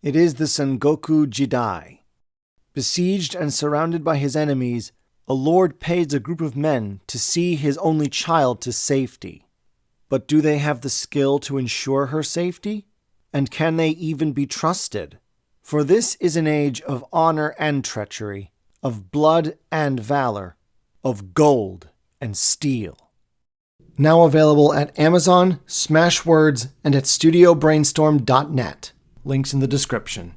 It is the Sengoku Jidai. Besieged and surrounded by his enemies, a lord pays a group of men to see his only child to safety. But do they have the skill to ensure her safety? And can they even be trusted? For this is an age of honor and treachery, of blood and valor, of gold and steel. Now available at Amazon, Smashwords, and at studiobrainstorm.net. Links in the description.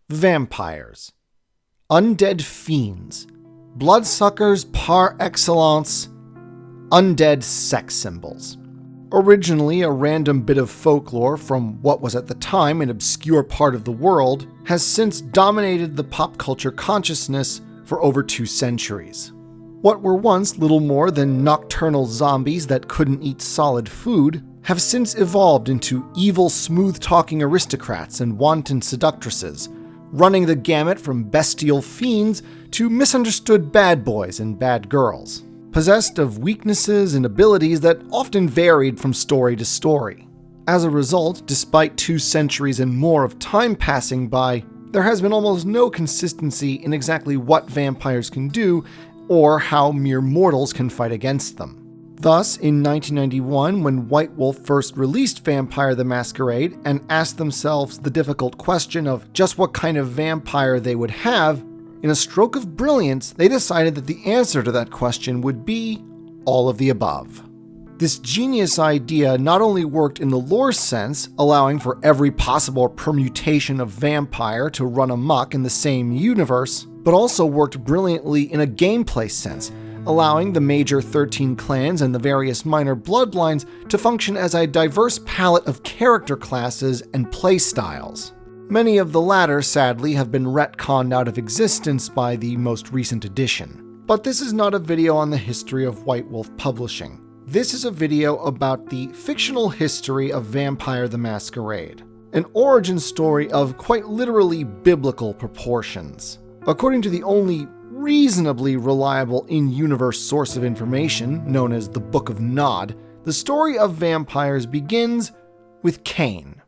Vampires. Undead fiends. Bloodsuckers par excellence. Undead sex symbols. Originally a random bit of folklore from what was at the time an obscure part of the world, has since dominated the pop culture consciousness for over 2 centuries. What were once little more than nocturnal zombies that couldn't eat solid food have since evolved into evil, smooth-talking aristocrats and wanton seductresses, running the gamut from bestial fiends to misunderstood bad boys and bad girls, possessed of weaknesses and abilities that often varied from story to story. As a result, despite 2 centuries and more of time passing by, there has been almost no consistency in exactly what vampires can do or how mere mortals can fight against them. Thus, in 1991, when White Wolf first released Vampire the Masquerade and asked themselves the difficult question of just what kind of vampire they would have, in a stroke of brilliance, they decided that the answer to that question would be all of the above. This genius idea not only worked in the lore sense, allowing for every possible permutation of vampire to run amok in the same universe, but also worked brilliantly in a gameplay sense, allowing the major 13 clans and the various minor bloodlines to function as a diverse palette of character classes and playstyles. Many of the latter, sadly, have been retconned out of existence by the most recent edition. But this is not a video on the history of White Wolf publishing. This is a video about the fictional history of Vampire the Masquerade, an origin story of quite literally biblical proportions. According to the only reasonably reliable in-universe source of information, known as the Book of Nod, the story of vampires begins with Cain.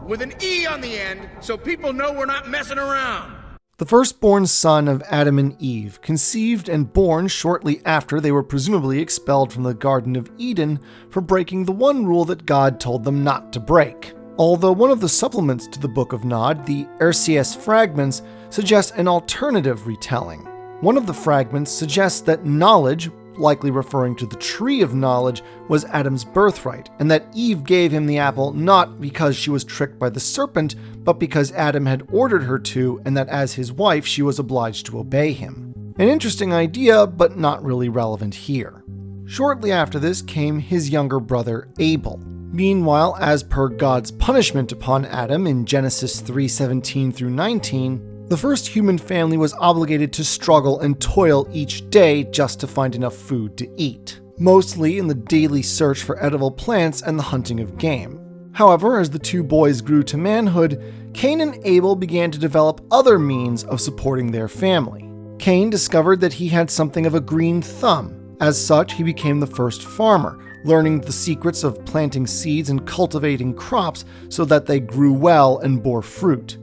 With an E on the end, so people know we're not messing around. The firstborn son of Adam and Eve, conceived and born shortly after they were presumably expelled from the Garden of Eden for breaking the one rule that God told them not to break. Although one of the supplements to the Book of Nod, the RCS fragments, suggests an alternative retelling. One of the fragments suggests that knowledge, likely referring to the tree of knowledge, was Adam's birthright, and that Eve gave him the apple not because she was tricked by the serpent, but because Adam had ordered her to, and that as his wife she was obliged to obey him. An interesting idea, but not really relevant here. Shortly after this came his younger brother Abel. Meanwhile, as per God's punishment upon Adam in Genesis 3:17 through 19, the first human family was obligated to struggle and toil each day just to find enough food to eat, mostly in the daily search for edible plants and the hunting of game. However, as the 2 boys grew to manhood, Cain and Abel began to develop other means of supporting their family. Cain discovered that he had something of a green thumb. As such, he became the first farmer, learning the secrets of planting seeds and cultivating crops so that they grew well and bore fruit.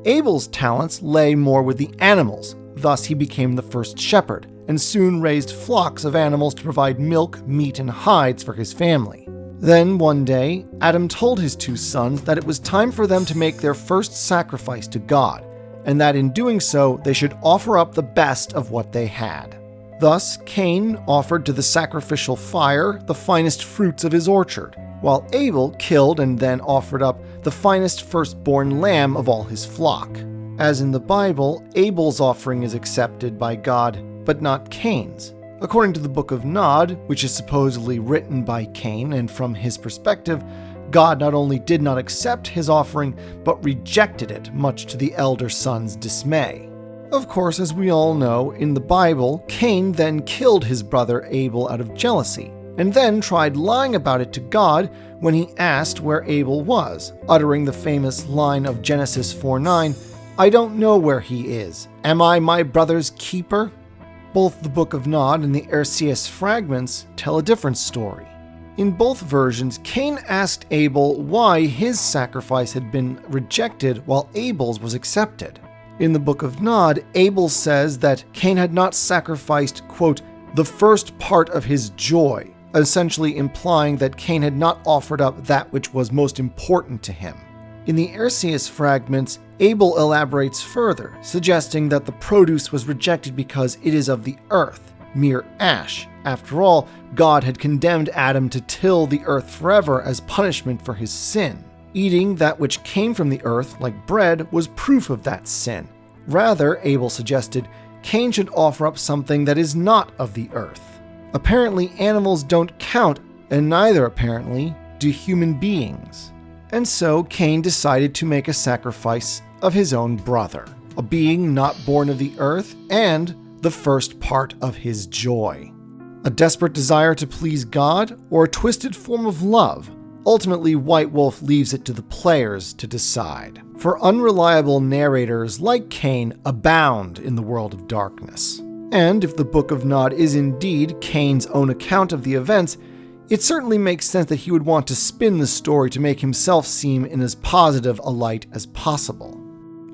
Abel's talents lay more with the animals, thus he became the first shepherd, and soon raised flocks of animals to provide milk, meat, and hides for his family. Then, one day, Adam told his 2 sons that it was time for them to make their first sacrifice to God, and that in doing so, they should offer up the best of what they had. Thus, Cain offered to the sacrificial fire the finest fruits of his orchard, while Abel killed and then offered up the finest firstborn lamb of all his flock. As in the Bible, Abel's offering is accepted by God, but not Cain's. According to the Book of Nod, which is supposedly written by Cain, and from his perspective, God not only did not accept his offering, but rejected it, much to the elder son's dismay. Of course, as we all know, in the Bible, Cain then killed his brother Abel out of jealousy, and then tried lying about it to God when he asked where Abel was, uttering the famous line of Genesis 4:9, I don't know where he is. Am I my brother's keeper? Both the Book of Nod and the Erseus fragments tell a different story. In both versions, Cain asked Abel why his sacrifice had been rejected while Abel's was accepted. In the Book of Nod, Abel says that Cain had not sacrificed, quote, the first part of his joy, essentially implying that Cain had not offered up that which was most important to him. In the Erseus fragments, Abel elaborates further, suggesting that the produce was rejected because it is of the earth, mere ash. After all, God had condemned Adam to till the earth forever as punishment for his sin. Eating that which came from the earth, like bread, was proof of that sin. Rather, Abel suggested, Cain should offer up something that is not of the earth. Apparently, animals don't count, and neither, apparently, do human beings. And so Cain decided to make a sacrifice of his own brother, a being not born of the earth and the first part of his joy. A desperate desire to please God or a twisted form of love? Ultimately, White Wolf leaves it to the players to decide. For unreliable narrators like Cain abound in the world of darkness. And if the Book of Nod is indeed Cain's own account of the events, it certainly makes sense that he would want to spin the story to make himself seem in as positive a light as possible.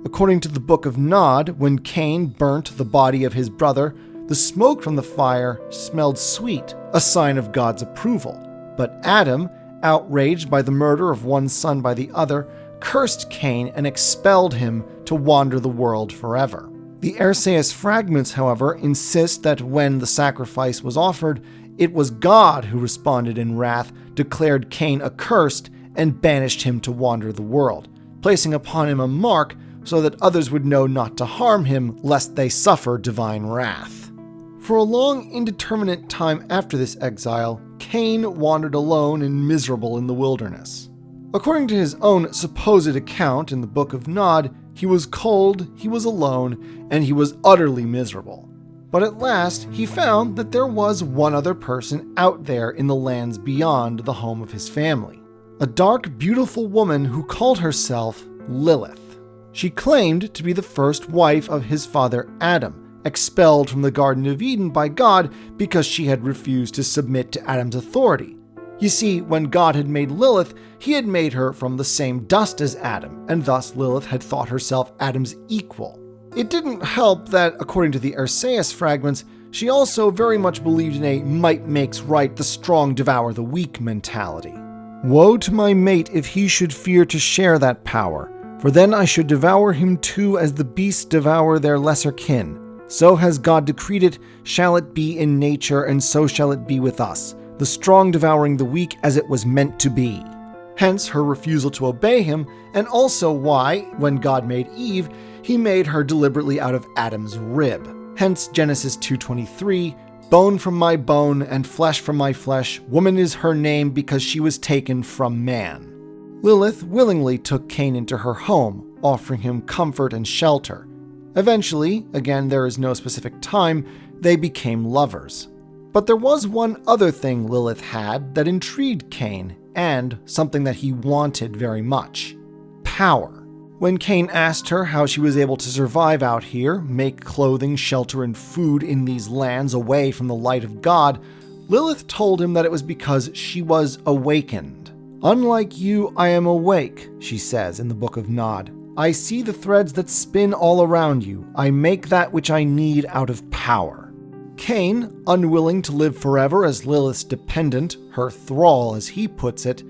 According to the Book of Nod, when Cain burnt the body of his brother, the smoke from the fire smelled sweet, a sign of God's approval. But Adam, outraged by the murder of one son by the other, cursed Cain and expelled him to wander the world forever. The Erseus fragments, however, insist that when the sacrifice was offered, it was God who responded in wrath, declared Cain accursed, and banished him to wander the world, placing upon him a mark so that others would know not to harm him lest they suffer divine wrath. For a long, indeterminate time after this exile, Cain wandered alone and miserable in the wilderness. According to his own supposed account in the Book of Nod, he was cold, he was alone, and he was utterly miserable. But at last, he found that there was one other person out there in the lands beyond the home of his family. A dark, beautiful woman who called herself Lilith. She claimed to be the first wife of his father Adam, expelled from the Garden of Eden by God because she had refused to submit to Adam's authority. You see, when God had made Lilith, he had made her from the same dust as Adam, and thus Lilith had thought herself Adam's equal. It didn't help that, according to the Erseus fragments, she also very much believed in a might makes right, the strong devour the weak mentality. Woe to my mate if he should fear to share that power, for then I should devour him too as the beasts devour their lesser kin. So has God decreed it, shall it be in nature, and so shall it be with us, the strong devouring the weak as it was meant to be. Hence her refusal to obey him, and also why, when God made Eve, he made her deliberately out of Adam's rib. Hence Genesis 2:23, bone from my bone and flesh from my flesh, woman is her name because she was taken from man. Lilith willingly took Cain into her home, offering him comfort and shelter. Eventually, again there is no specific time, they became lovers. But there was one other thing Lilith had that intrigued Cain, and something that he wanted very much: power. When Cain asked her how she was able to survive out here, make clothing, shelter, and food in these lands away from the light of God, Lilith told him that it was because she was awakened. Unlike you, I am awake, she says in the Book of Nod. I see the threads that spin all around you. I make that which I need out of power. Cain, unwilling to live forever as Lilith's dependent, her thrall as he puts it,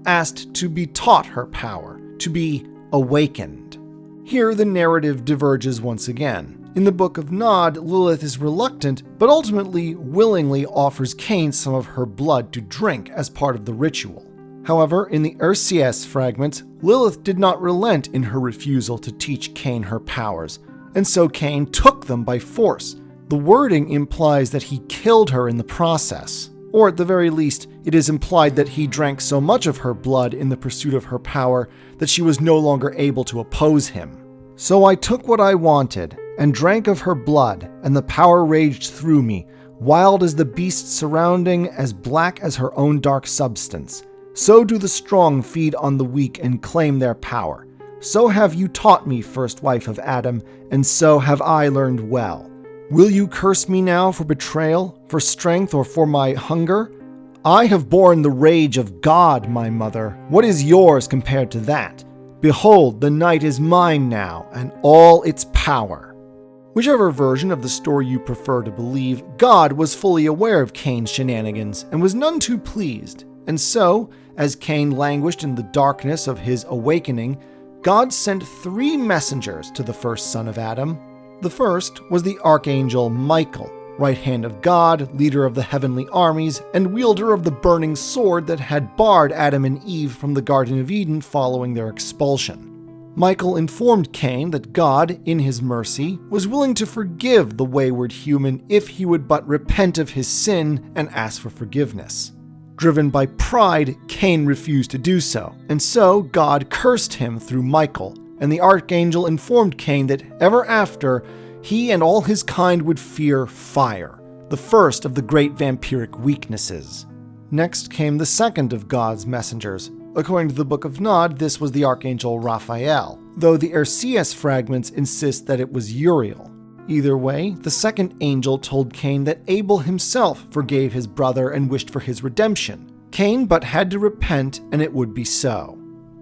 asked to be taught her power, to be awakened. Here the narrative diverges once again. In the Book of Nod, Lilith is reluctant, but ultimately willingly offers Cain some of her blood to drink as part of the ritual. However, in the Erseus fragments, Lilith did not relent in her refusal to teach Cain her powers, and so Cain took them by force. The wording implies that he killed her in the process. Or at the very least, it is implied that he drank so much of her blood in the pursuit of her power that she was no longer able to oppose him. So I took what I wanted, and drank of her blood, and the power raged through me, wild as the beasts surrounding, as black as her own dark substance. So do the strong feed on the weak and claim their power. So have you taught me, first wife of Adam, and so have I learned well. Will you curse me now for betrayal, for strength, or for my hunger? I have borne the rage of God, my mother. What is yours compared to that? Behold, the night is mine now, and all its power. Whichever version of the story you prefer to believe, God was fully aware of Cain's shenanigans and was none too pleased. And so, as Cain languished in the darkness of his awakening, God sent 3 messengers to the first son of Adam. The first was the archangel Michael, right hand of God, leader of the heavenly armies, and wielder of the burning sword that had barred Adam and Eve from the Garden of Eden following their expulsion. Michael informed Cain that God, in his mercy, was willing to forgive the wayward human if he would but repent of his sin and ask for forgiveness. Driven by pride, Cain refused to do so, and so God cursed him through Michael, and the archangel informed Cain that ever after, he and all his kind would fear fire, the first of the great vampiric weaknesses. Next came the second of God's messengers. According to the Book of Nod, this was the archangel Raphael, though the Erciyes fragments insist that it was Uriel. Either way, the second angel told Cain that Abel himself forgave his brother and wished for his redemption. Cain but had to repent, and it would be so.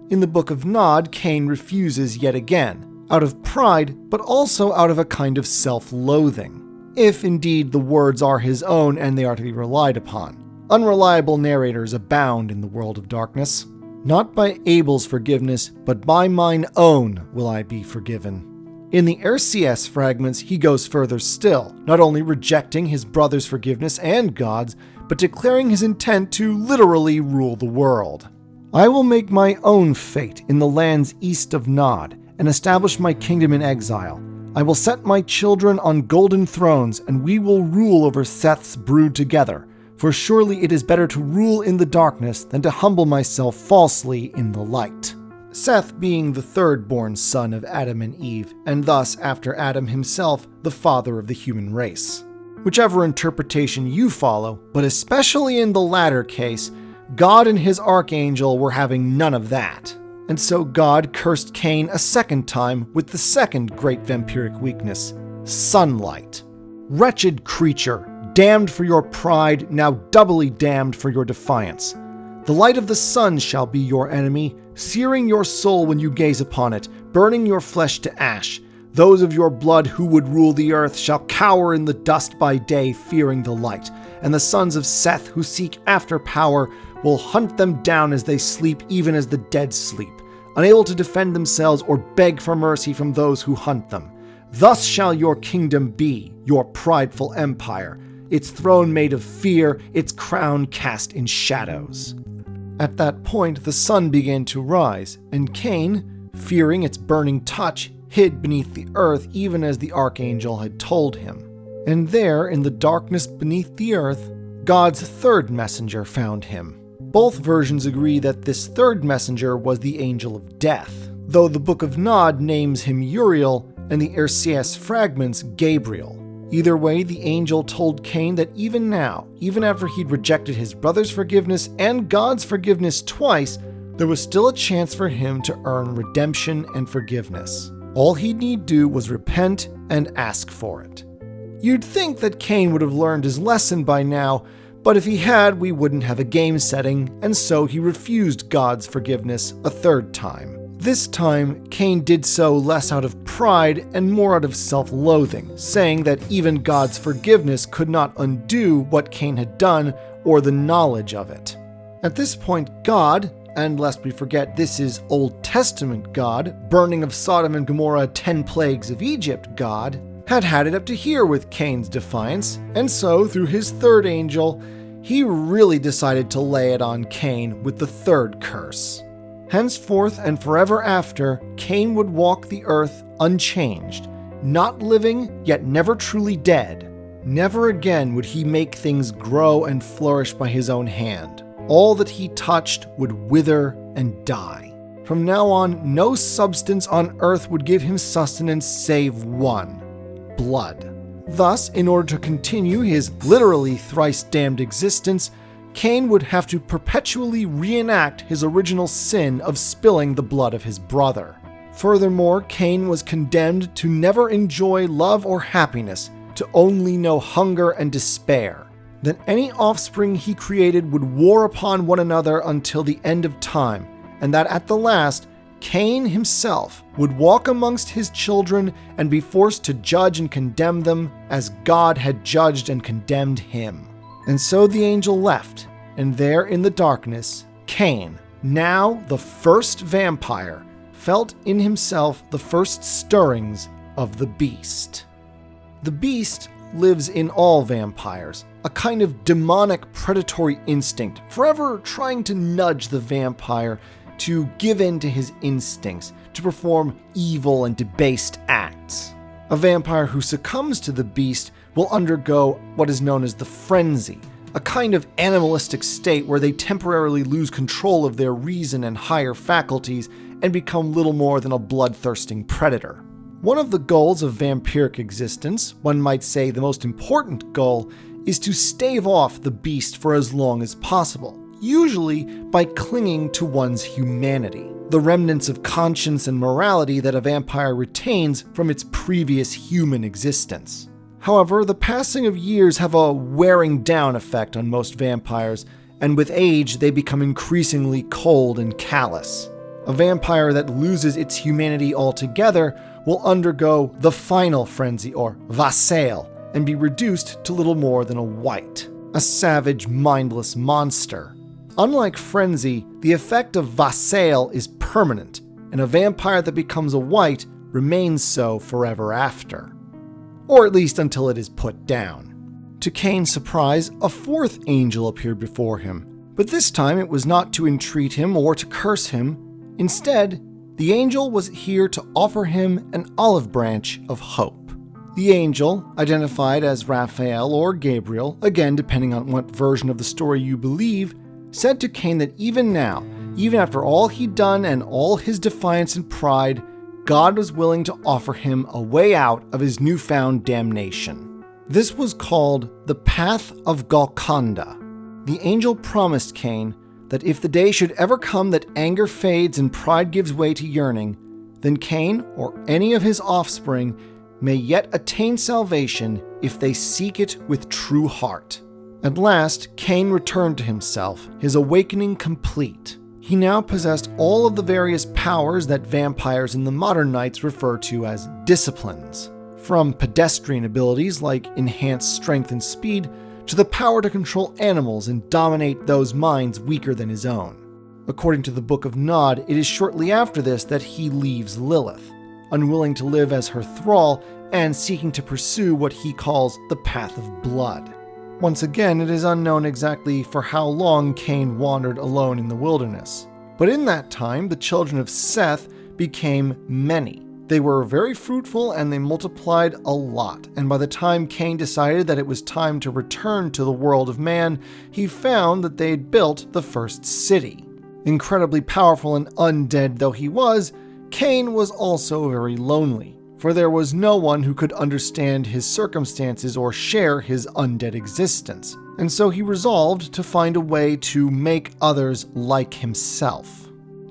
In the Book of Nod, Cain refuses yet again, out of pride, but also out of a kind of self-loathing, if indeed the words are his own and they are to be relied upon. Unreliable narrators abound in the world of darkness. Not by Abel's forgiveness, but by mine own will I be forgiven. In the Erciyes fragments, he goes further still, not only rejecting his brother's forgiveness and God's, but declaring his intent to literally rule the world. I will make my own fate in the lands east of Nod, and establish my kingdom in exile. I will set my children on golden thrones, and we will rule over Seth's brood together, for surely it is better to rule in the darkness than to humble myself falsely in the light. Seth being the third-born son of Adam and Eve, and thus, after Adam himself, the father of the human race. Whichever interpretation you follow, but especially in the latter case, God and his archangel were having none of that. And so God cursed Cain a second time with the second great vampiric weakness, sunlight. Wretched creature, damned for your pride, now doubly damned for your defiance. The light of the sun shall be your enemy, searing your soul when you gaze upon it, burning your flesh to ash. Those of your blood who would rule the earth shall cower in the dust by day, fearing the light. And the sons of Seth who seek after power will hunt them down as they sleep, even as the dead sleep, unable to defend themselves or beg for mercy from those who hunt them. Thus shall your kingdom be, your prideful empire, its throne made of fear, its crown cast in shadows. At that point, the sun began to rise, and Cain, fearing its burning touch, hid beneath the earth even as the archangel had told him. And there, in the darkness beneath the earth, God's third messenger found him. Both versions agree that this third messenger was the angel of death, though the Book of Nod names him Uriel and the Erciyes fragments Gabriel. Either way, the angel told Cain that even now, even after he'd rejected his brother's forgiveness and God's forgiveness twice, there was still a chance for him to earn redemption and forgiveness. All he'd need do was repent and ask for it. You'd think that Cain would have learned his lesson by now, but if he had, we wouldn't have a game setting, and so he refused God's forgiveness a third time. This time, Cain did so less out of pride and more out of self-loathing, saying that even God's forgiveness could not undo what Cain had done or the knowledge of it. At this point, God, and lest we forget this is Old Testament God, burning of Sodom and Gomorrah, 10 plagues of Egypt God, had it up to here with Cain's defiance, and so, through his third angel, he really decided to lay it on Cain with the third curse. Henceforth and forever after, Cain would walk the earth unchanged, not living, yet never truly dead. Never again would he make things grow and flourish by his own hand. All that he touched would wither and die. From now on, no substance on earth would give him sustenance save one: blood. Thus, in order to continue his literally thrice-damned existence, Cain would have to perpetually reenact his original sin of spilling the blood of his brother. Furthermore, Cain was condemned to never enjoy love or happiness, to only know hunger and despair. That any offspring he created would war upon one another until the end of time, and that at the last, Cain himself would walk amongst his children and be forced to judge and condemn them as God had judged and condemned him. And so the angel left, and there in the darkness, Cain, now the first vampire, felt in himself the first stirrings of the beast. The beast lives in all vampires, a kind of demonic predatory instinct, forever trying to nudge the vampire to give in to his instincts, to perform evil and debased acts. A vampire who succumbs to the beast will undergo what is known as the frenzy, a kind of animalistic state where they temporarily lose control of their reason and higher faculties and become little more than a bloodthirsting predator. One of the goals of vampiric existence, one might say the most important goal, is to stave off the beast for as long as possible, usually by clinging to one's humanity, the remnants of conscience and morality that a vampire retains from its previous human existence. However, the passing of years have a wearing down effect on most vampires, and with age they become increasingly cold and callous. A vampire that loses its humanity altogether will undergo the final frenzy, or wassail, and be reduced to little more than a wight, a savage, mindless monster. Unlike frenzy, the effect of wassail is permanent, and a vampire that becomes a wight remains so forever after. Or at least until it is put down. To Cain's surprise, a fourth angel appeared before him, but this time it was not to entreat him or to curse him. Instead, the angel was here to offer him an olive branch of hope. The angel, identified as Raphael or Gabriel, again depending on what version of the story you believe, said to Cain that even now, even after all he'd done and all his defiance and pride, God was willing to offer him a way out of his newfound damnation. This was called the Path of Golconda. The angel promised Cain that if the day should ever come that anger fades and pride gives way to yearning, then Cain, or any of his offspring, may yet attain salvation if they seek it with true heart. At last, Cain returned to himself, his awakening complete. He now possessed all of the various powers that vampires in the modern nights refer to as disciplines, from pedestrian abilities like enhanced strength and speed, to the power to control animals and dominate those minds weaker than his own. According to the Book of Nod, it is shortly after this that he leaves Lilith, unwilling to live as her thrall and seeking to pursue what he calls the Path of Blood. Once again, it is unknown exactly for how long Cain wandered alone in the wilderness. But in that time, the children of Seth became many. They were very fruitful and they multiplied a lot. And by the time Cain decided that it was time to return to the world of man, he found that they had built the first city. Incredibly powerful and undead though he was, Cain was also very lonely, for there was no one who could understand his circumstances or share his undead existence, and so he resolved to find a way to make others like himself.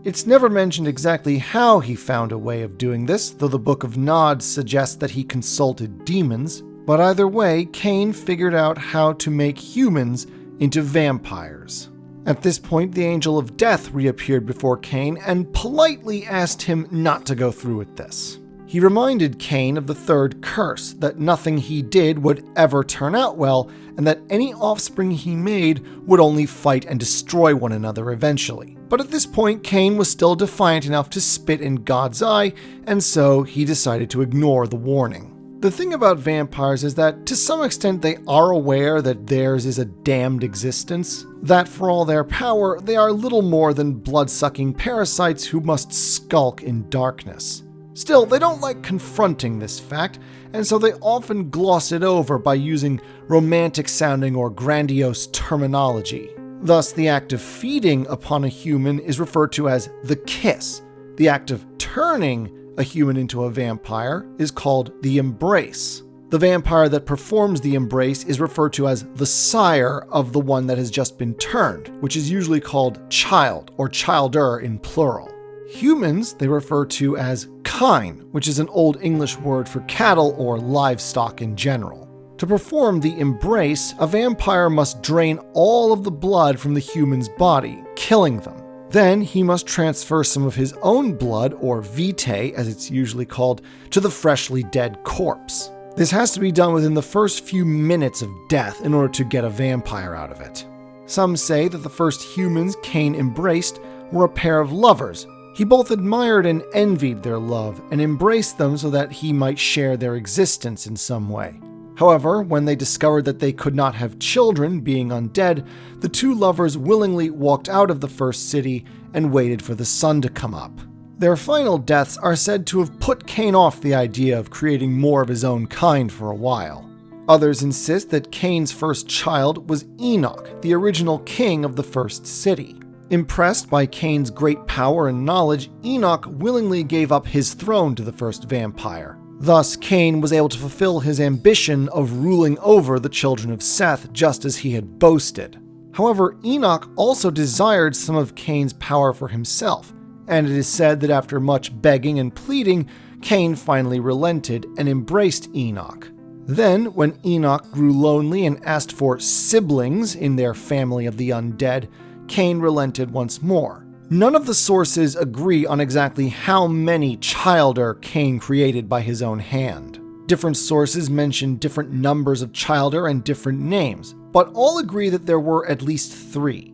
It's never mentioned exactly how he found a way of doing this, though the Book of Nod suggests that he consulted demons, but either way, Cain figured out how to make humans into vampires. At this point, the angel of death reappeared before Cain and politely asked him not to go through with this. He reminded Cain of the third curse, that nothing he did would ever turn out well, and that any offspring he made would only fight and destroy one another eventually. But at this point, Cain was still defiant enough to spit in God's eye, and so he decided to ignore the warning. The thing about vampires is that, to some extent, they are aware that theirs is a damned existence, that for all their power, they are little more than blood-sucking parasites who must skulk in darkness. Still, they don't like confronting this fact, and so they often gloss it over by using romantic-sounding or grandiose terminology. Thus, the act of feeding upon a human is referred to as the kiss. The act of turning a human into a vampire is called the embrace. The vampire that performs the embrace is referred to as the sire of the one that has just been turned, which is usually called child or childer in plural. Humans they refer to as Caine, which is an Old English word for cattle or livestock in general. To perform the embrace, a vampire must drain all of the blood from the human's body, killing them. Then he must transfer some of his own blood, or vitae as it's usually called, to the freshly dead corpse. This has to be done within the first few minutes of death in order to get a vampire out of it. Some say that the first humans Cain embraced were a pair of lovers. He both admired and envied their love and embraced them so that he might share their existence in some way. However, when they discovered that they could not have children, being undead, the two lovers willingly walked out of the first city and waited for the sun to come up. Their final deaths are said to have put Cain off the idea of creating more of his own kind for a while. Others insist that Cain's first child was Enoch, the original king of the first city. Impressed by Cain's great power and knowledge, Enoch willingly gave up his throne to the first vampire. Thus, Cain was able to fulfill his ambition of ruling over the children of Seth just as he had boasted. However, Enoch also desired some of Cain's power for himself, and it is said that after much begging and pleading, Cain finally relented and embraced Enoch. Then, when Enoch grew lonely and asked for siblings in their family of the undead, Cain relented once more. None of the sources agree on exactly how many childer Cain created by his own hand. Different sources mention different numbers of childer and different names, but all agree that there were at least 3.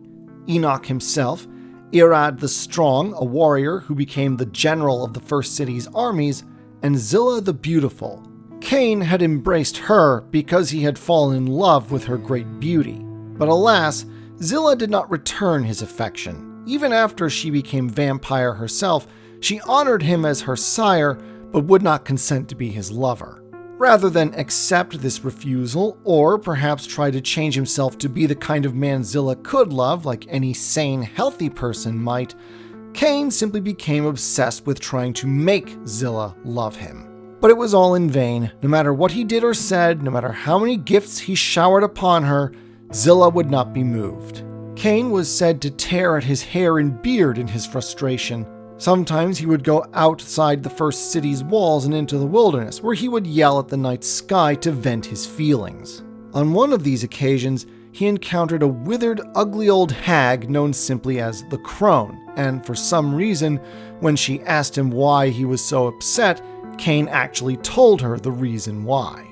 Enoch himself, Irad the Strong, a warrior who became the general of the first city's armies, and Zillah the Beautiful. Cain had embraced her because he had fallen in love with her great beauty. But alas, Zillah did not return his affection. Even after she became vampire herself, she honored him as her sire, but would not consent to be his lover. Rather than accept this refusal, or perhaps try to change himself to be the kind of man Zillah could love, like any sane, healthy person might, Cain simply became obsessed with trying to make Zillah love him. But it was all in vain. No matter what he did or said, no matter how many gifts he showered upon her, Zillah would not be moved. Cain was said to tear at his hair and beard in his frustration. Sometimes he would go outside the first city's walls and into the wilderness, where he would yell at the night sky to vent his feelings. On one of these occasions, he encountered a withered, ugly old hag known simply as the Crone, and for some reason, when she asked him why he was so upset, Cain actually told her the reason why.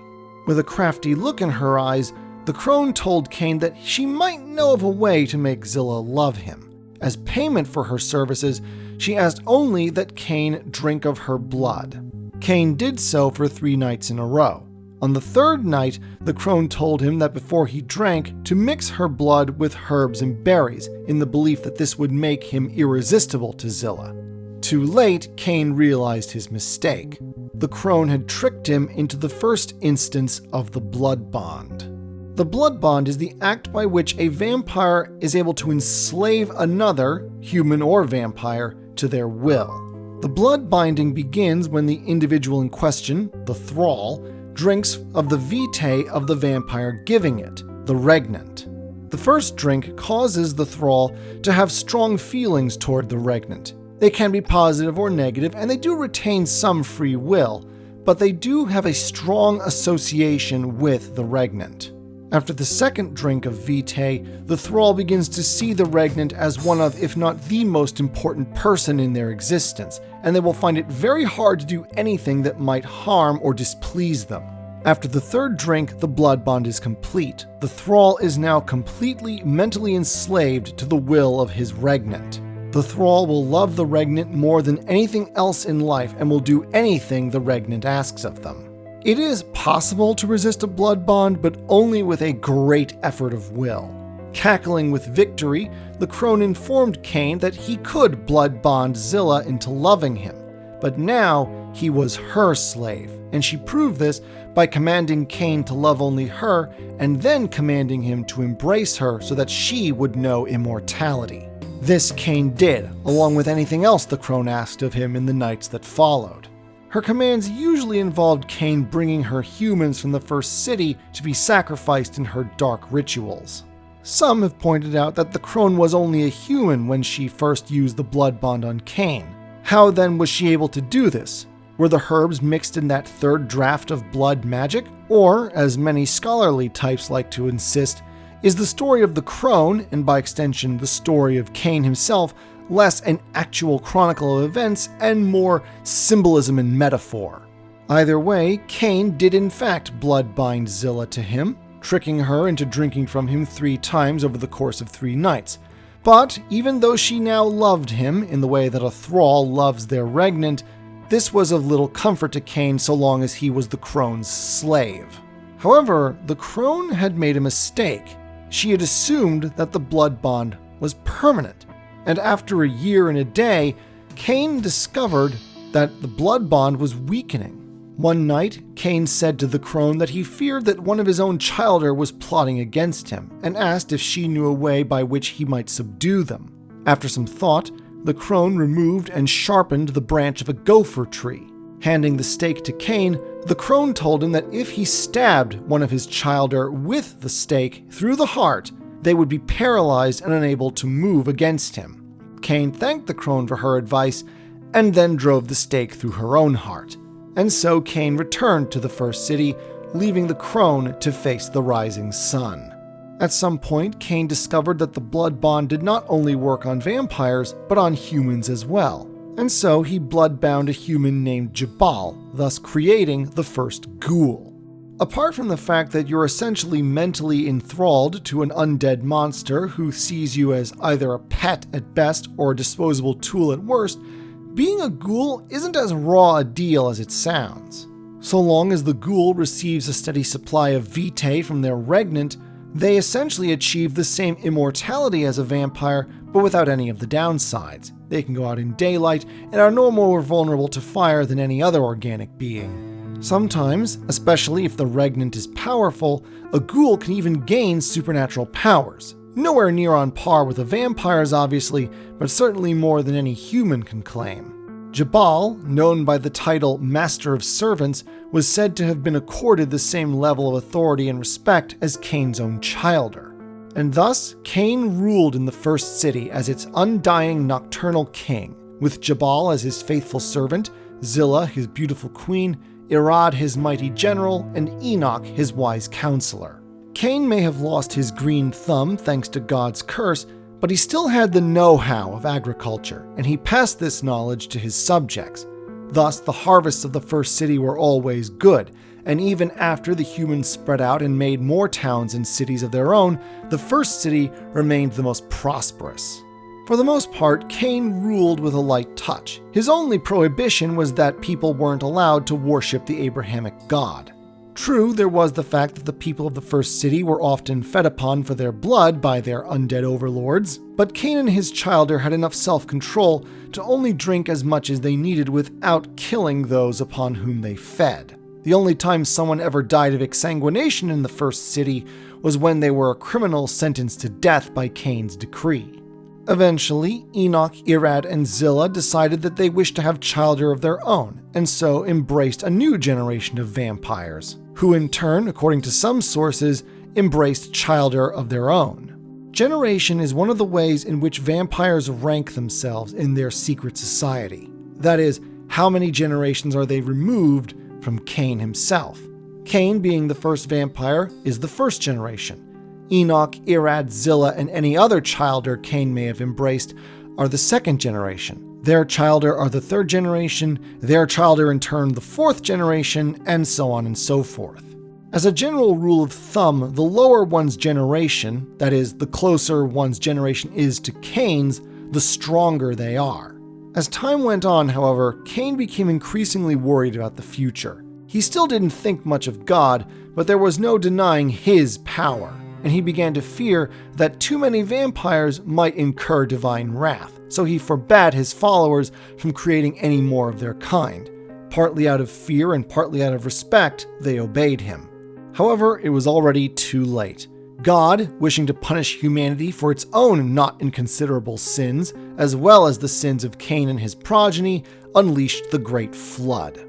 With a crafty look in her eyes, the crone told Cain that she might know of a way to make Zillah love him. As payment for her services, she asked only that Cain drink of her blood. Cain did so for 3 nights in a row. On the 3rd night, the crone told him that before he drank, to mix her blood with herbs and berries, in the belief that this would make him irresistible to Zillah. Too late, Cain realized his mistake. The crone had tricked him into the first instance of the blood bond. The blood bond is the act by which a vampire is able to enslave another, human or vampire, to their will. The blood binding begins when the individual in question, the thrall, drinks of the vitae of the vampire giving it, the regnant. The first drink causes the thrall to have strong feelings toward the regnant. They can be positive or negative, and they do retain some free will, but they do have a strong association with the regnant. After the second drink of vitae, the thrall begins to see the regnant as one of, if not the most important person in their existence, and they will find it very hard to do anything that might harm or displease them. After the 3rd drink, the blood bond is complete. The thrall is now completely mentally enslaved to the will of his regnant. The thrall will love the regnant more than anything else in life and will do anything the regnant asks of them. It is possible to resist a blood bond, but only with a great effort of will. Cackling with victory, the crone informed Cain that he could blood bond Zillah into loving him, but now he was her slave, and she proved this by commanding Cain to love only her, and then commanding him to embrace her so that she would know immortality. This Cain did, along with anything else the crone asked of him in the nights that followed. Her commands usually involved Cain bringing her humans from the first city to be sacrificed in her dark rituals. Some have pointed out that the crone was only a human when she first used the blood bond on Cain. How then was she able to do this? Were the herbs mixed in that third draft of blood magic? Or, as many scholarly types like to insist, is the story of the crone, and by extension the story of Cain himself, less an actual chronicle of events and more symbolism and metaphor? Either way, Cain did in fact blood bind Zillah to him, tricking her into drinking from him 3 times over the course of 3 nights. But even though she now loved him in the way that a thrall loves their regnant, this was of little comfort to Cain so long as he was the crone's slave. However, the crone had made a mistake. She had assumed that the blood bond was permanent, and after a year and a day, Cain discovered that the blood bond was weakening. One night, Cain said to the crone that he feared that one of his own childer was plotting against him, and asked if she knew a way by which he might subdue them. After some thought, the crone removed and sharpened the branch of a gopher tree. Handing the stake to Cain, the crone told him that if he stabbed one of his childer with the stake through the heart, they would be paralyzed and unable to move against him. Cain thanked the crone for her advice, and then drove the stake through her own heart. And so Cain returned to the first city, leaving the crone to face the rising sun. At some point, Cain discovered that the blood bond did not only work on vampires, but on humans as well. And so he blood-bound a human named Jabal, thus creating the first ghoul. Apart from the fact that you're essentially mentally enthralled to an undead monster who sees you as either a pet at best or a disposable tool at worst, being a ghoul isn't as raw a deal as it sounds. So long as the ghoul receives a steady supply of vitae from their regnant, they essentially achieve the same immortality as a vampire, but without any of the downsides. They can go out in daylight and are no more vulnerable to fire than any other organic being. Sometimes, especially if the regnant is powerful, a ghoul can even gain supernatural powers. Nowhere near on par with the vampires, obviously, but certainly more than any human can claim. Jabal, known by the title Master of Servants, was said to have been accorded the same level of authority and respect as Cain's own childer. And thus, Cain ruled in the first city as its undying nocturnal king, with Jabal as his faithful servant, Zillah his beautiful queen, Irad his mighty general, and Enoch his wise counselor. Cain may have lost his green thumb thanks to God's curse, but he still had the know-how of agriculture, and he passed this knowledge to his subjects. Thus, the harvests of the first city were always good, and even after the humans spread out and made more towns and cities of their own, the first city remained the most prosperous. For the most part, Cain ruled with a light touch. His only prohibition was that people weren't allowed to worship the Abrahamic God. True, there was the fact that the people of the first city were often fed upon for their blood by their undead overlords, but Cain and his childer had enough self-control to only drink as much as they needed without killing those upon whom they fed. The only time someone ever died of exsanguination in the first city was when they were a criminal sentenced to death by Cain's decree. Eventually, Enoch, Irad, and Zillah decided that they wished to have childer of their own, and so embraced a new generation of vampires, who in turn, according to some sources, embraced childer of their own. Generation is one of the ways in which vampires rank themselves in their secret society. That is, how many generations are they removed from Cain himself. Cain, being the first vampire, is the first generation. Enoch, Irad, Zillah, and any other childer Cain may have embraced are the second generation. Their childer are the third generation, their childer in turn the fourth generation, and so on and so forth. As a general rule of thumb, the lower one's generation, that is, the closer one's generation is to Cain's, the stronger they are. As time went on, however, Cain became increasingly worried about the future. He still didn't think much of God, but there was no denying his power, and he began to fear that too many vampires might incur divine wrath, so he forbade his followers from creating any more of their kind. Partly out of fear and partly out of respect, they obeyed him. However, it was already too late. God, wishing to punish humanity for its own not inconsiderable sins, as well as the sins of Cain and his progeny, unleashed the Great Flood.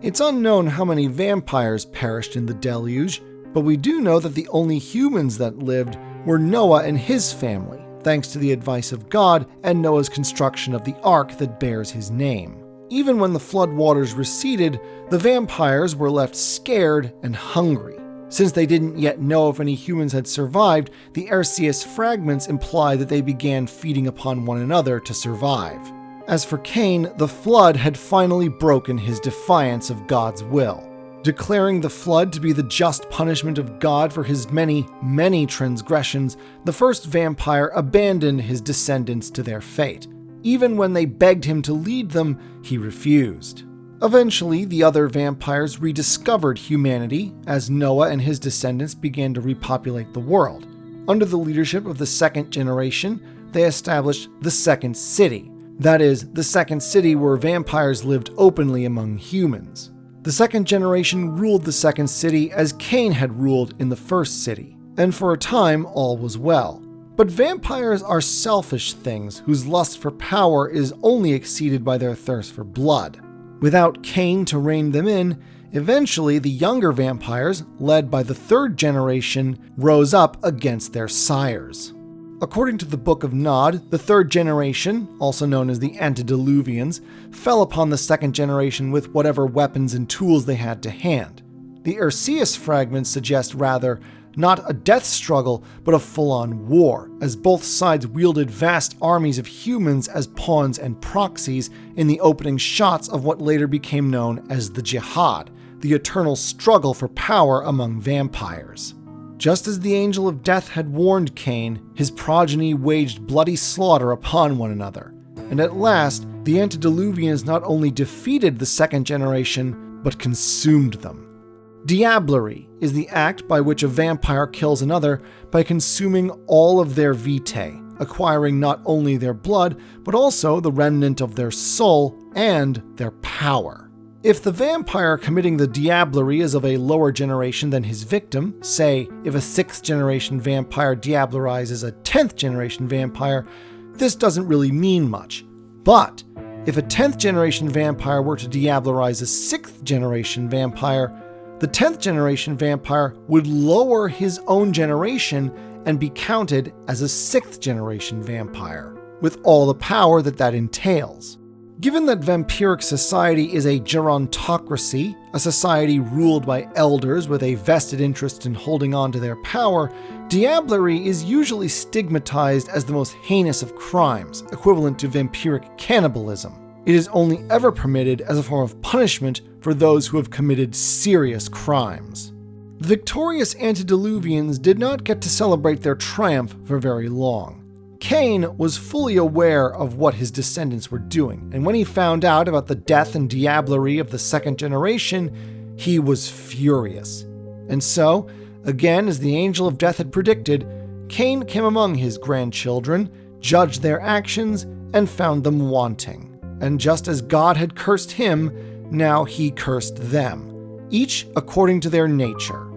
It's unknown how many vampires perished in the deluge, but we do know that the only humans that lived were Noah and his family, thanks to the advice of God and Noah's construction of the ark that bears his name. Even when the flood waters receded, the vampires were left scared and hungry. Since they didn't yet know if any humans had survived, the Arceus fragments imply that they began feeding upon one another to survive. As for Cain, the flood had finally broken his defiance of God's will. Declaring the flood to be the just punishment of God for his many, many transgressions, the first vampire abandoned his descendants to their fate. Even when they begged him to lead them, he refused. Eventually, the other vampires rediscovered humanity as Noah and his descendants began to repopulate the world. Under the leadership of the second generation, they established the second city. That is, the second city where vampires lived openly among humans. The second generation ruled the second city as Cain had ruled in the first city, and for a time all was well. But vampires are selfish things whose lust for power is only exceeded by their thirst for blood. Without Cain to rein them in, eventually the younger vampires, led by the third generation, rose up against their sires. According to the Book of Nod, the third generation, also known as the Antediluvians, fell upon the second generation with whatever weapons and tools they had to hand. The Arceus fragments suggest rather not a death struggle, but a full-on war, as both sides wielded vast armies of humans as pawns and proxies in the opening shots of what later became known as the jihad, the eternal struggle for power among vampires. Just as the Angel of Death had warned Cain, his progeny waged bloody slaughter upon one another, and at last, the Antediluvians not only defeated the second generation, but consumed them. Diablerie is the act by which a vampire kills another by consuming all of their vitae, acquiring not only their blood, but also the remnant of their soul and their power. If the vampire committing the Diablerie is of a lower generation than his victim, say if a 6th generation vampire diablerizes a 10th generation vampire, this doesn't really mean much. But if a 10th generation vampire were to diablerize a 6th generation vampire, the 10th generation vampire would lower his own generation and be counted as a 6th generation vampire, with all the power that entails. Given that vampiric society is a gerontocracy, a society ruled by elders with a vested interest in holding on to their power, Diablerie is usually stigmatized as the most heinous of crimes, equivalent to vampiric cannibalism. It is only ever permitted as a form of punishment for those who have committed serious crimes. The victorious Antediluvians did not get to celebrate their triumph for very long. Cain was fully aware of what his descendants were doing, and when he found out about the death and diablerie of the second generation, he was furious. And so, again as the Angel of Death had predicted, Cain came among his grandchildren, judged their actions, and found them wanting. And just as God had cursed him, now he cursed them, each according to their nature.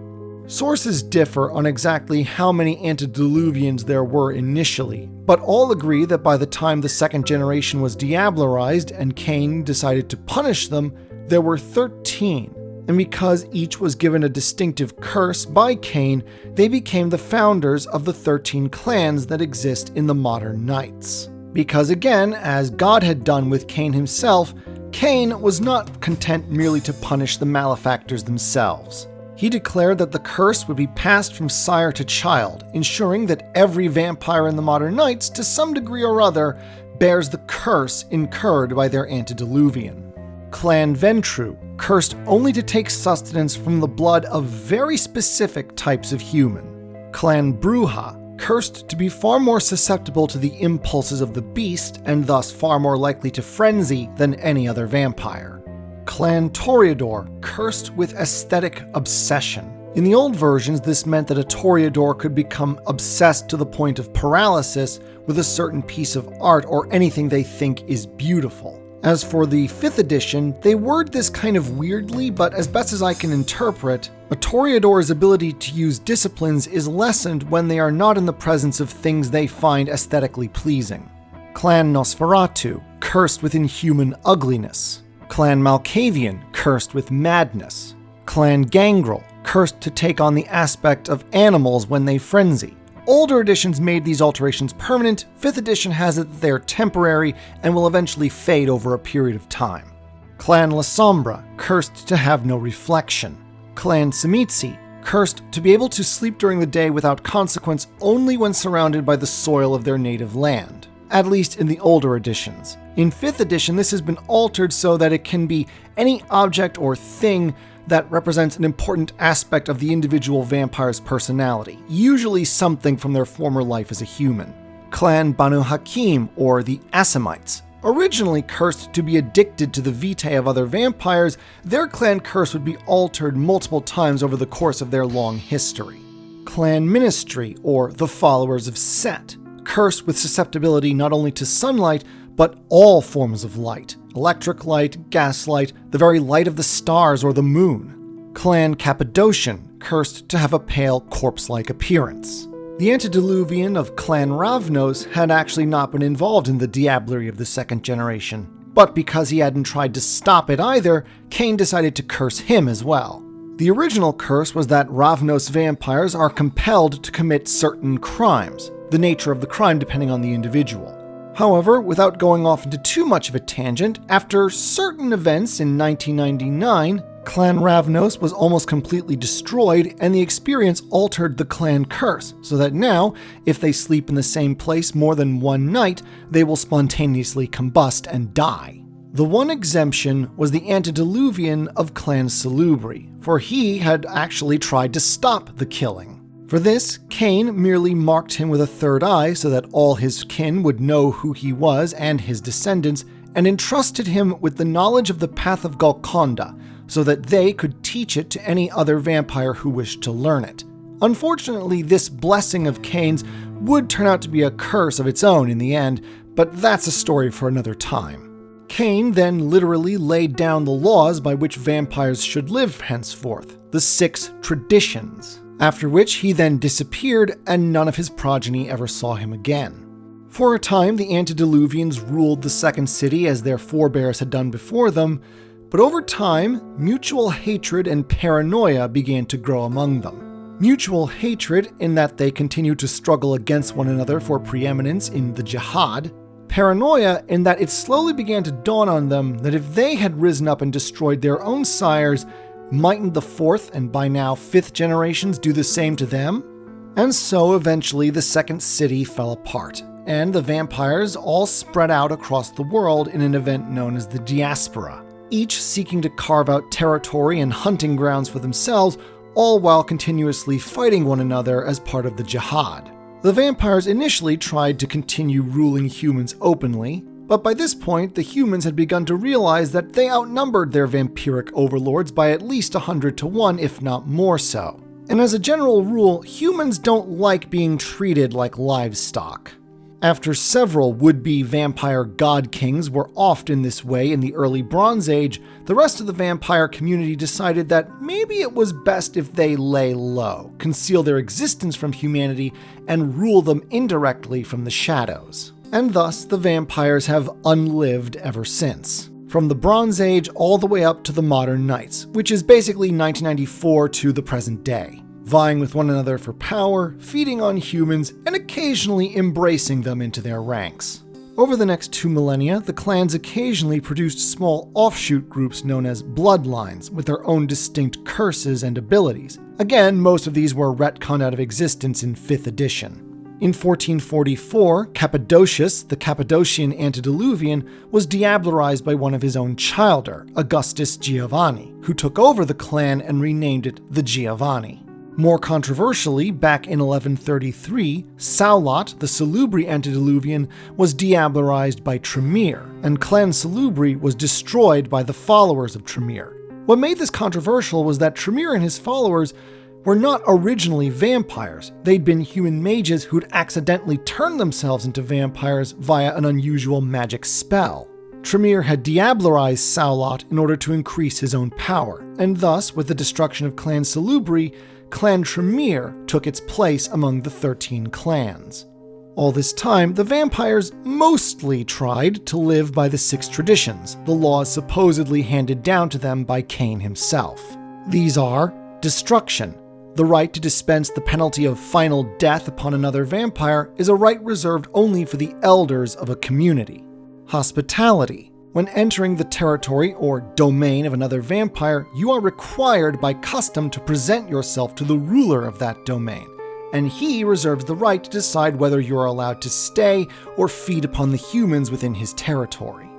Sources differ on exactly how many antediluvians there were initially, but all agree that by the time the second generation was diablerized and Cain decided to punish them, there were 13. And because each was given a distinctive curse by Cain, they became the founders of the 13 clans that exist in the modern Knights. Because again, as God had done with Cain himself, Cain was not content merely to punish the malefactors themselves. He declared that the curse would be passed from sire to child, ensuring that every vampire in the modern Knights, to some degree or other, bears the curse incurred by their antediluvian. Clan Ventru, cursed only to take sustenance from the blood of very specific types of human. Clan Bruja, cursed to be far more susceptible to the impulses of the beast and thus far more likely to frenzy than any other vampire. Clan Toreador, cursed with aesthetic obsession. In the old versions, this meant that a Toreador could become obsessed to the point of paralysis with a certain piece of art or anything they think is beautiful. As for the 5th edition, they word this kind of weirdly, but as best as I can interpret, a Toreador's ability to use disciplines is lessened when they are not in the presence of things they find aesthetically pleasing. Clan Nosferatu, cursed with inhuman ugliness. Clan Malkavian, cursed with madness. Clan Gangrel, cursed to take on the aspect of animals when they frenzy. older editions made these alterations permanent, 5th edition has it that they are temporary and will eventually fade over a period of time. Clan La Sombra, cursed to have no reflection. Clan Semitsi, cursed to be able to sleep during the day without consequence only when surrounded by the soil of their native land, at least in the older editions. In 5th edition, this has been altered so that it can be any object or thing that represents an important aspect of the individual vampire's personality, usually something from their former life as a human. Clan Banu Hakim, or the Assamites, originally cursed to be addicted to the vitae of other vampires, their clan curse would be altered multiple times over the course of their long history. Clan Ministry, or the followers of Set, cursed with susceptibility not only to sunlight, but all forms of light. Electric light, gaslight, the very light of the stars or the moon. Clan Cappadocian, cursed to have a pale corpse-like appearance. The antediluvian of Clan Ravnos had actually not been involved in the Diablerie of the 2nd generation, but because he hadn't tried to stop it either, Cain decided to curse him as well. The original curse was that Ravnos vampires are compelled to commit certain crimes, the nature of the crime depending on the individual. However, without going off into too much of a tangent, after certain events in 1999, Clan Ravnos was almost completely destroyed, and the experience altered the clan curse, so that now, if they sleep in the same place more than one night, they will spontaneously combust and die. The one exemption was the antediluvian of Clan Salubri, for he had actually tried to stop the killing. For this, Cain merely marked him with a third eye so that all his kin would know who he was and his descendants, and entrusted him with the knowledge of the path of Golconda, so that they could teach it to any other vampire who wished to learn it. Unfortunately, this blessing of Cain's would turn out to be a curse of its own in the end, but that's a story for another time. Cain then literally laid down the laws by which vampires should live henceforth, the 6 traditions, after which he then disappeared and none of his progeny ever saw him again. For a time, the antediluvians ruled the 2nd city as their forebears had done before them, but over time, mutual hatred and paranoia began to grow among them. Mutual hatred in that they continued to struggle against one another for preeminence in the jihad. Paranoia in that it slowly began to dawn on them that if they had risen up and destroyed their own sires, mightn't the 4th and by now 5th generations do the same to them? And so eventually the 2nd city fell apart, and the vampires all spread out across the world in an event known as the diaspora, each seeking to carve out territory and hunting grounds for themselves, all while continuously fighting one another as part of the jihad. The vampires initially tried to continue ruling humans openly, but by this point the humans had begun to realize that they outnumbered their vampiric overlords by at least 100 to 1, if not more so. And as a general rule, humans don't like being treated like livestock. After several would-be vampire god kings were offed in this way in the early Bronze Age, the rest of the vampire community decided that maybe it was best if they lay low, conceal their existence from humanity, and rule them indirectly from the shadows. And thus, the vampires have unlived ever since. From the Bronze Age all the way up to the modern Knights, which is basically 1994 to the present day, vying with one another for power, feeding on humans, and occasionally embracing them into their ranks. Over the next 2 millennia, the clans occasionally produced small offshoot groups known as bloodlines, with their own distinct curses and abilities. Again, most of these were retconned out of existence in 5th edition. In 1444, Cappadocius, the Cappadocian antediluvian, was diablerized by one of his own childer, Augustus Giovanni, who took over the clan and renamed it the Giovanni. More controversially, back in 1133, Saulot, the Salubri antediluvian, was diablerized by Tremere, and Clan Salubri was destroyed by the followers of Tremere. What made this controversial was that Tremere and his followers were not originally vampires. They'd been human mages who'd accidentally turned themselves into vampires via an unusual magic spell. Tremere had diablerized Saulot in order to increase his own power, and thus, with the destruction of Clan Salubri, Clan Tremere took its place among the 13 clans. All this time, the vampires mostly tried to live by the 6 traditions, the laws supposedly handed down to them by Cain himself. These are destruction, The right to dispense the penalty of final death upon another vampire is a right reserved only for the elders of a community. Hospitality. When entering the territory or domain of another vampire, you are required by custom to present yourself to the ruler of that domain, and he reserves the right to decide whether you are allowed to stay or feed upon the humans within his territory.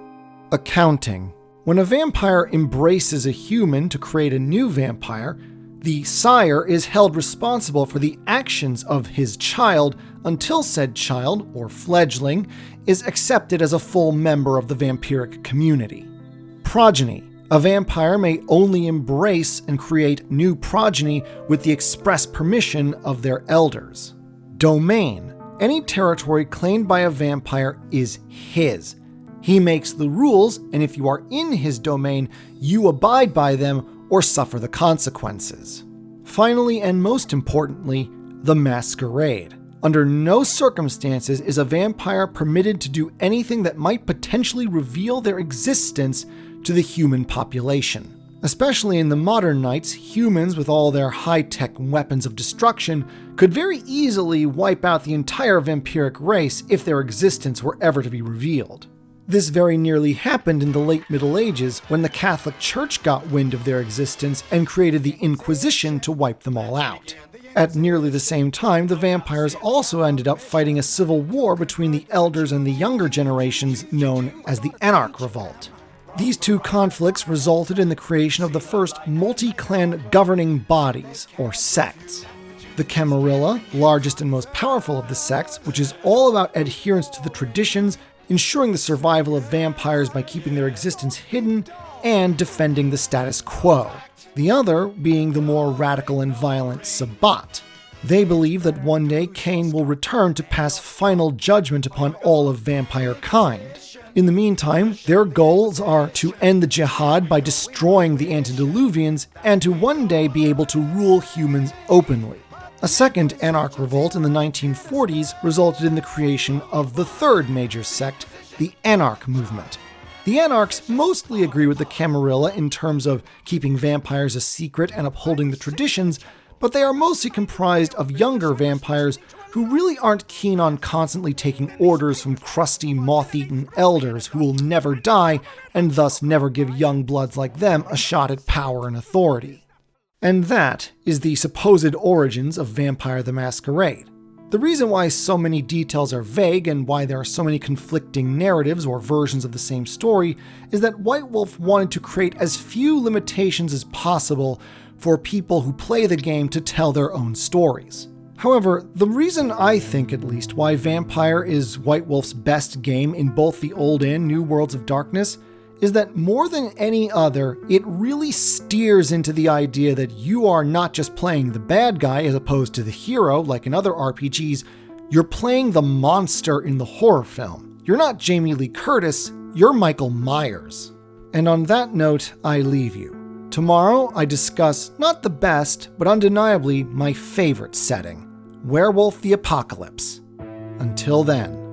Accounting. When a vampire embraces a human to create a new vampire, the sire is held responsible for the actions of his child until said child, or fledgling, is accepted as a full member of the vampiric community. Progeny. A vampire may only embrace and create new progeny with the express permission of their elders. Domain. Any territory claimed by a vampire is his. He makes the rules, and if you are in his domain, you abide by them or suffer the consequences. Finally, and most importantly, the Masquerade. Under no circumstances is a vampire permitted to do anything that might potentially reveal their existence to the human population. Especially in the modern nights, humans with all their high-tech weapons of destruction could very easily wipe out the entire vampiric race if their existence were ever to be revealed. This very nearly happened in the late Middle Ages when the Catholic Church got wind of their existence and created the Inquisition to wipe them all out. At nearly the same time, the vampires also ended up fighting a civil war between the elders and the younger generations known as the Anarch Revolt. These two conflicts resulted in the creation of the first multi-clan governing bodies, or sects. The Camarilla, largest and most powerful of the sects, which is all about adherence to the traditions, ensuring the survival of vampires by keeping their existence hidden, and defending the status quo. The other being the more radical and violent Sabbat. They believe that one day Cain will return to pass final judgment upon all of vampire kind. In the meantime, their goals are to end the jihad by destroying the antediluvians and to one day be able to rule humans openly. A second Anarch revolt in the 1940s resulted in the creation of the third major sect, the Anarch movement. The Anarchs mostly agree with the Camarilla in terms of keeping vampires a secret and upholding the traditions, but they are mostly comprised of younger vampires who really aren't keen on constantly taking orders from crusty, moth-eaten elders who will never die and thus never give young bloods like them a shot at power and authority. And that is the supposed origins of Vampire the Masquerade. The reason why so many details are vague and why there are so many conflicting narratives or versions of the same story is that White Wolf wanted to create as few limitations as possible for people who play the game to tell their own stories. However, the reason I think at least why Vampire is White Wolf's best game in both the Old and New Worlds of Darkness is that more than any other, it really steers into the idea that you are not just playing the bad guy as opposed to the hero like in other RPGs, you're playing the monster in the horror film. You're not Jamie Lee Curtis, you're Michael Myers. And on that note, I leave you. Tomorrow I discuss not the best, but undeniably my favorite setting, Werewolf the Apocalypse. Until then.